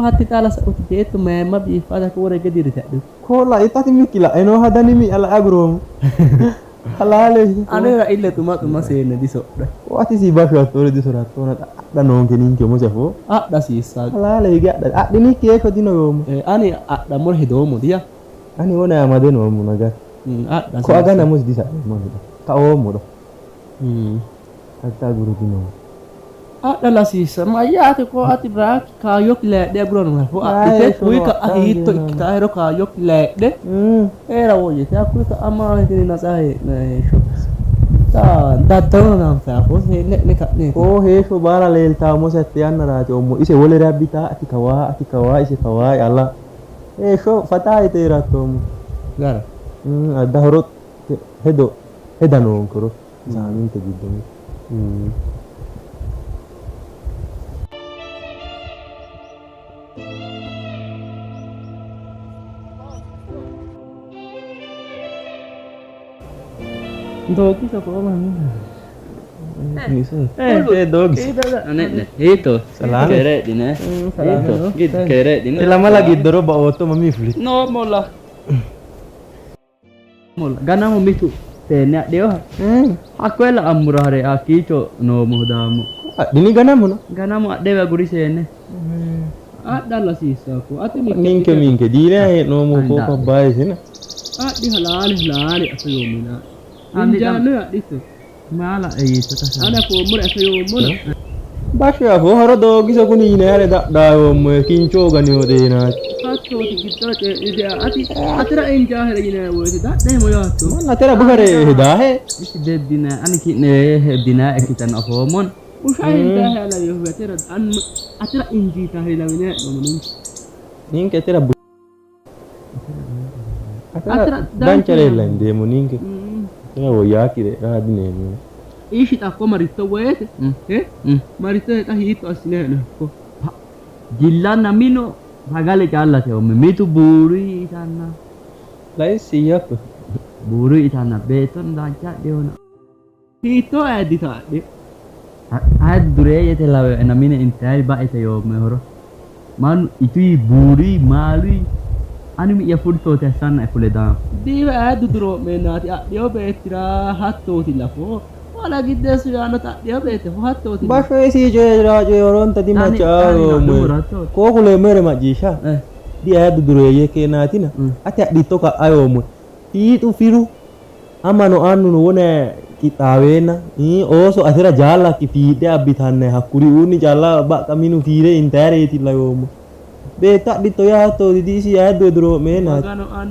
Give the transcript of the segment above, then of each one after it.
hati tala sa utite to mema bi fada ko re gediri ta ko la itati mikila eno hadani mi ala agro halale ane ra ille tuma sene diso wati si ba fiatore diso ratona da non che ninke mo sefo da si sa halale ga da dini ke ko dino yo ani da mor hedo mo dia ani wona amade no mo naga da ko aga na mo disa mo ka o mo do ata guru dino da la si sa ma ya te ko ati bra ka yok le de bro no ko ate kui ka ahito kita ero ka yok le de era wo ye ta kui ka ama ni na sai na sho da na fa ko se ne ka ne ko he sho bara le ta mo se te anna ra to mo ise wole rabita ati kawa ise kawa alla sho fata ite ra to mo gara adda horot hedano koro zamin te giddo dogi sa ko man dogi ne itu salam kere dine itu gid kere dine lama lagi doro ba auto mami flit no mola gana mo mitu tenya deo akwela amurare akicho no mudamu dini gana mo dewa guri sene dalla sisa ko ati minke dire no mo ko pa bai sina di halal asayomina anjanu ditu mala itu ana ko mur asayomuna basha ho haro dogi so kuni nere da mo kincho gani o de na hatto giddo ke ide atira enja hele ine wo da mo yato na tera bugare hida he isi de dina ani ki ne dina ekitan afomon ushahin da hala yo betera an atira enji ta hele ne no ninke tera atira dan chale lende mo ninke tera wo yakire adine mo ishi ta ko marito wete marito ta hito asine ko jillanna mino hagale challa te o mitu buri itanna lai siap buri itanna beton dacha deona hito edita de dure yete lawe na mine intai ba ite yo mehoro man itu buri malui ani mi ya furto te sanna e fuleda diwa duro menati yo betira hatto tilafo wala gidde sujana ta dia bete hatto ti ba fe si je rajo yoron tadi macha ko kule mere majisha dia duro ye ke natina ati dito ka ayo mo itu firu amano anu no wona kitawena oso asira jala ki fide abitanne hakuri uni jala ba kaminu fire intare ti layomo beta dito ya to di si duro mena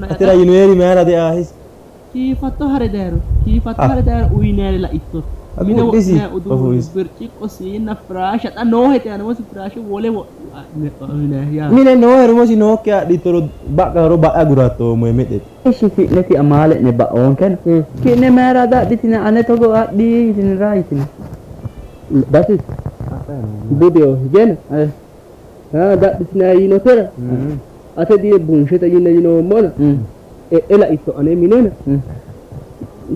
atira yinweri mera de ahis ki fatto hare dero uinere la itto mine ne udu birchi ko sina frasha ta no hete ana mo frasha wole ne ya mine no ero mo si no kya ditoro ba karo ba agurato mo mede si fitne ti amale ne ba on kan ki ne mera da ditina ane to go di tin raitina basi video gen da ditina yino tera ate di bunche ta yino mona ela itu ane minena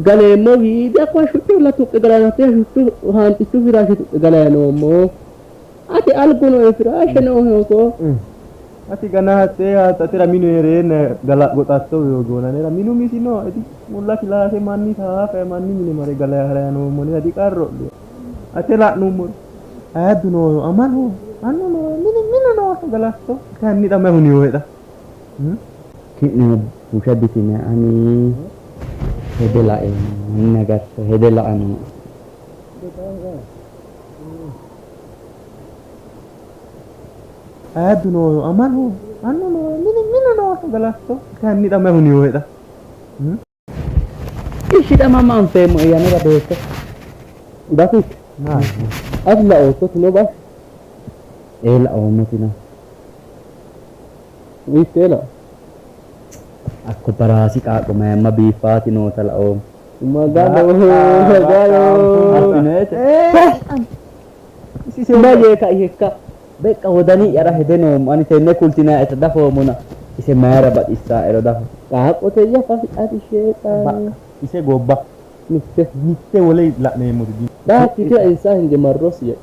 gale mo video kwa shutto la tu gala na te shutto han tu virashe gala no mo ate algono e virashe no ko ati gana te atira minu ere ne gala gotatto yo gona nera minu misino eti mulla kila se manni tha fe manni mine mare gala hara no mo ne adi karro ate la numur adu no amano anno no minu no galatto kan ni da me huni hoeda kini mushadditina ani hedela nagas hedela ani adu no amano anno no minu no galatto kan ni da me huni hoeda ishi da mama antemo ya nera bete dati adla auto no bas ela o metina witela aku parasi ka ko mema bifati no tala o magalo si se baye ka hekka be ka wadani yara hedeno ani tenne kultina eta dafo mona ise mara bat isa ero dafo ka ko te ya fa ati sheta ise gobba mitte wole la ne mudi da ti ka insa hinde marrosi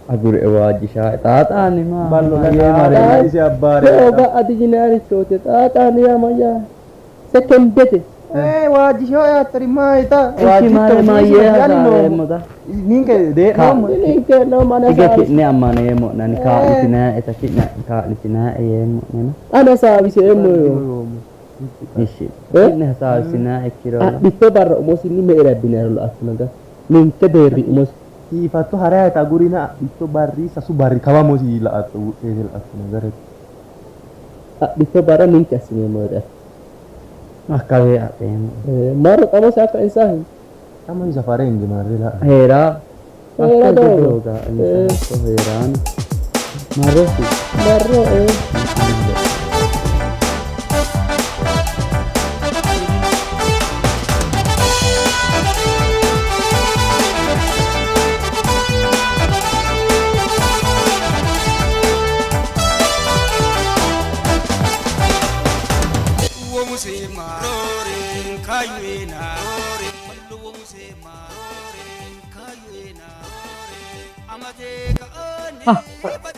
Adure wajisha tatani ma ballo mare isi abbare ga adijinari chote tatani ya maya sekembete wajisho ya trimaita wajimare ma ye hada moda ninke de no mana tiga kitne amane mo nan ka itina eta kitna ka itina mo nena ana sa bise mo yo ishi kitne sa sina ekiro bitto barro mo sinni me era binero asnaga ninke beri mo si fatto harata gurina bitto barri sa su barri kawamo si la atu el asnaga bitto barra ninke asine mo da akawe ate mar kamo sa ka insahin kamo isa farengi marila hera hera doga so heran marro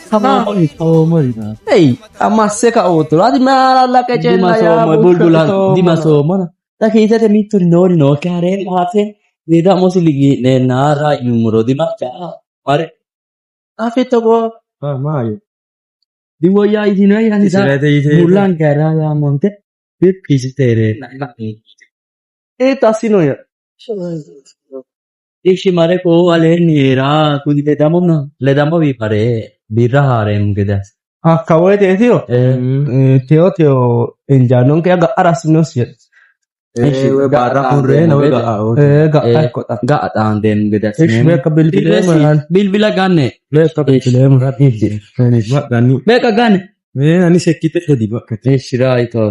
sama marina amasse ka outro adi mala che c'è ma bulbula di masoma da che te mi tornori no care mate vedamo se li ne nara il numero di maccia mare ha fatto go mai di voglio i dinai anni da bulan gara ya monte per visitere e tassino ya Dici mare ko ale nera quindi le damo vi pare birra harem gedas kawai teo teo enjanon ke agak aras no sih barra kurre no ga tandem gedas me ka bil bila ganne le ka bilbilem rati gani me ka ganne me ani sekite di bak shirai to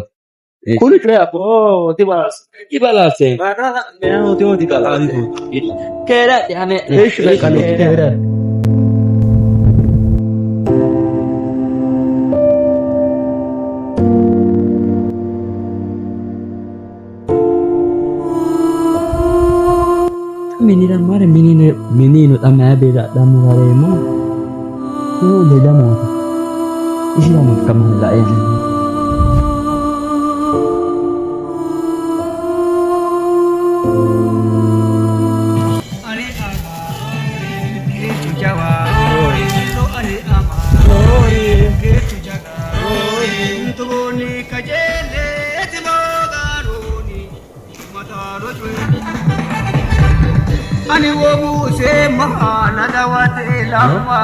kuli crea po ti Ibala se me no teo di kala di kera yani kera menina mare menino da me beda da mugaremo le damo isiamo kamala Ani wo muse mahana dawate lama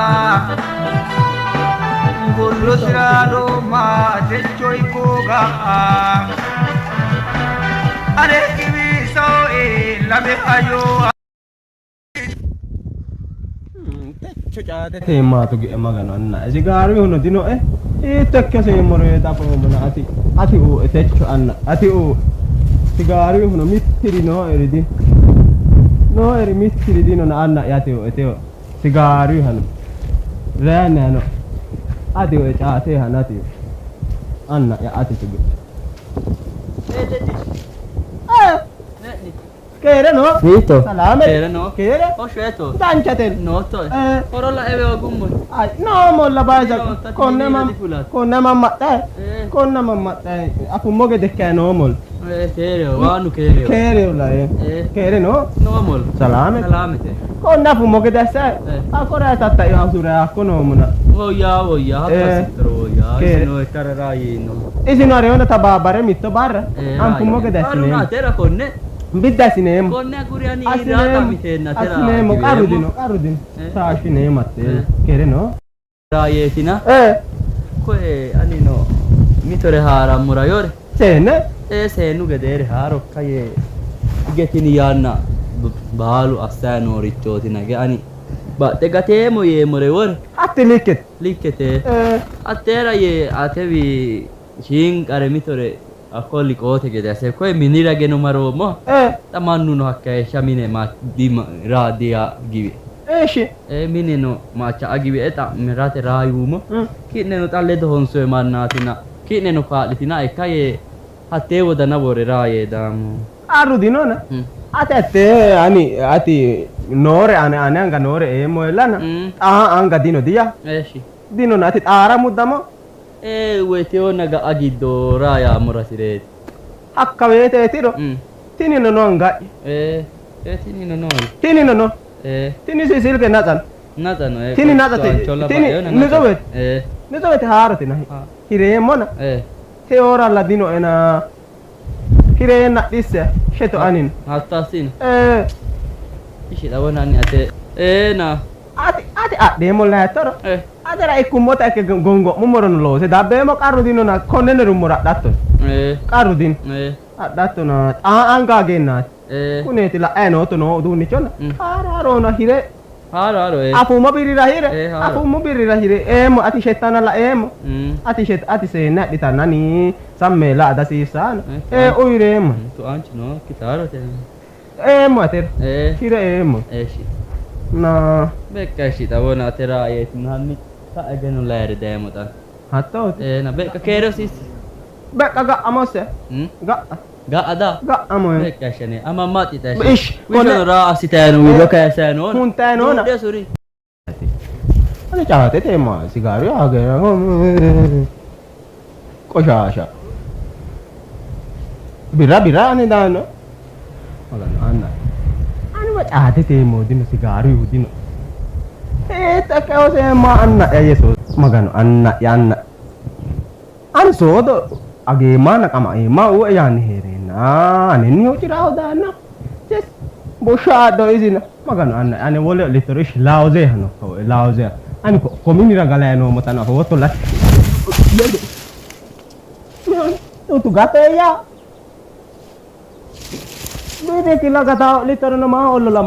Golo sirado ma techoi koga Are kiwi so lame ayo te ma to ge magano na sigari hono dino tekke se more da po mana ati o techcho anna ati o sigari hono mittiri no eridi no eri mittiri dino na anna yate o eteo sigari hano rene hano ati o chaate hanati anna ya ati tuge Kere no? Vito. Salame. Kere no? Kere? Oh shweto. Danchatel. No to. Orolla eve gummo. No molla baja konna mamma konna mamma apu moge dekke no mol. Kere wanu kere. Kere la Kere no? No mol. Salame. Salame te. Konna apu moge desse. Akora tatta io asura akkono mona. Voya hapasitro ya. Isino kararai no. Isino areona tababare mitto barra. Apu moge desse. Aruna tera konne. Bidda sinema. Konne guriani rata mitenna tera. Sinema karudino. Sashi ne matte. Kere no? Rayetina. Koe anino mitore hara murayore. Sene? Senu gedere haro kaye. Getini yanna balu asano riccoti nage ani. Batte gatemo ye more wor. Atte Likete. Attera ye atevi shin kare mitore akkolli qote gede ase koe minira geno maro mo tamannu no hakka shamine ma dima radia gibi eshi mine no ma cha agibi eta mirate rayumo kinne no talle do honso e mannatina kinne no faalitina e kaye hatte wodana bore raye damu arudi no na Ate ati nore ane anga nore emo elana. Anga dino dia. Eshi. Dino nati ara muddamo. Wete naga agiddo raya murasire. Hakka wete tiro. Tini no anga. Tini no. Tini no. Tini si silke natan. Natan. Tini natate. Tini nizowet. Nizowet harati nahi. Hire mona. Te ora la dino ena. Hire na disse. Sheto anin. Hattasin. Ishi dawanani ate. Na. Ati demo la toro. Adara ikumota ke gongo mumorono lo se dabbe karu dino na konene rumora datto. Karu din. Datto na anga genna. Kuneti la no to no duni chona. Haro na hire. Haro. Afu mobiri rahire. Afu mobiri rahire. Ati shetana la ati se na ditanani samme la da si sana. Uire to anchi no kitaro te. Mater. Hire Eshi. Na Becca shi tawona tera nanni ta ageno lere demo ta. Hatto. Na becca kero sis. Becca ga amose. Ga ada. Ga amo. Becca shane ama mati ta. Ish. Kono ra asitano wido ka sano. Puntano na. De suri. Ani चाहते थे मां सिगारे आ गया कोशाशा बिरा आने दानो मगन आना ani ma चाहते थे मोदिनो सिगारे उदिनो तक से मां अन्ना yeso magano anna yanna an sodo age mana kama ma o yani herena aneni o tirao dana tes boshado izina magano anna ane wole litorish lauze hano ko lauze ani ko mini ragala no motana ho to la no tu gato ya bebe kila gata litoro no ma ollo la